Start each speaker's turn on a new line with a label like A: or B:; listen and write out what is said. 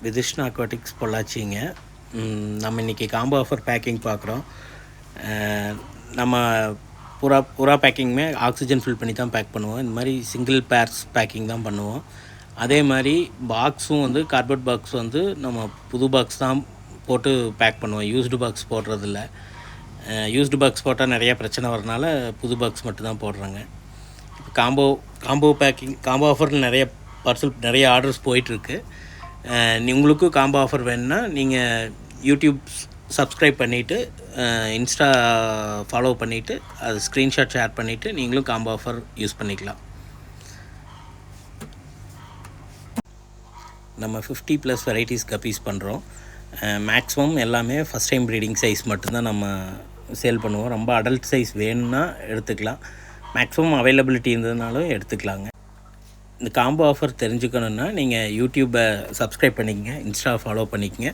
A: விதிஷ்ணா aquatics பொள்ளாச்சிங்க. நம்ம இன்றைக்கி combo offer packing பார்க்குறோம். நம்ம பூரா பேக்கிங்குமே ஆக்சிஜன் ஃபில் பண்ணி தான் பேக் பண்ணுவோம். இந்த மாதிரி சிங்கிள் பேர்ஸ் பேக்கிங் தான் பண்ணுவோம். அதே மாதிரி பாக்ஸும் வந்து கார்பெட் பாக்ஸ் வந்து நம்ம புது பாக்ஸ் தான் போட்டு பேக் பண்ணுவோம். யூஸ்டு பாக்ஸ் போடுறதில்ல. யூஸ்டு பாக்ஸ் போட்டால் நிறையா பிரச்சனை வரனால புது பாக்ஸ் மட்டும்தான் போடுறாங்க. இப்போ காம்போ பேக்கிங் காம்போ ஆஃபரில் நிறைய ஆர்டர்ஸ் போயிட்டுருக்கு. உங்களுக்கும் காம்போ ஆஃபர் வேணும்னா நீங்கள் யூடியூப் சப்ஸ்கிரைப் பண்ணிவிட்டு இன்ஸ்டா ஃபாலோ பண்ணிவிட்டு அது ஸ்க்ரீன்ஷாட் ஷேர் பண்ணிவிட்டு நீங்களும் காம்போ ஆஃபர் யூஸ் பண்ணிக்கலாம். நம்ம 50+ வெரைட்டிஸ் கப்பீஸ் பண்ணுறோம். மேக்ஸிமம் எல்லாமே ஃபஸ்ட் டைம் ப்ரீடிங் சைஸ் மட்டும்தான் நம்ம சேல் பண்ணுவோம். ரொம்ப அடல்ட் சைஸ் வேணும்னா எடுத்துக்கலாம். மேக்ஸிமம் அவைலபிலிட்டி இருந்ததுனாலும் எடுத்துக்கலாங்க. இந்த காம்போ ஆஃபர் தெரிஞ்சுக்கணுன்னா நீங்கள் யூடியூப்பை சப்ஸ்கிரைப் பண்ணிக்கங்க, இன்ஸ்டா ஃபாலோ பண்ணிக்கங்க.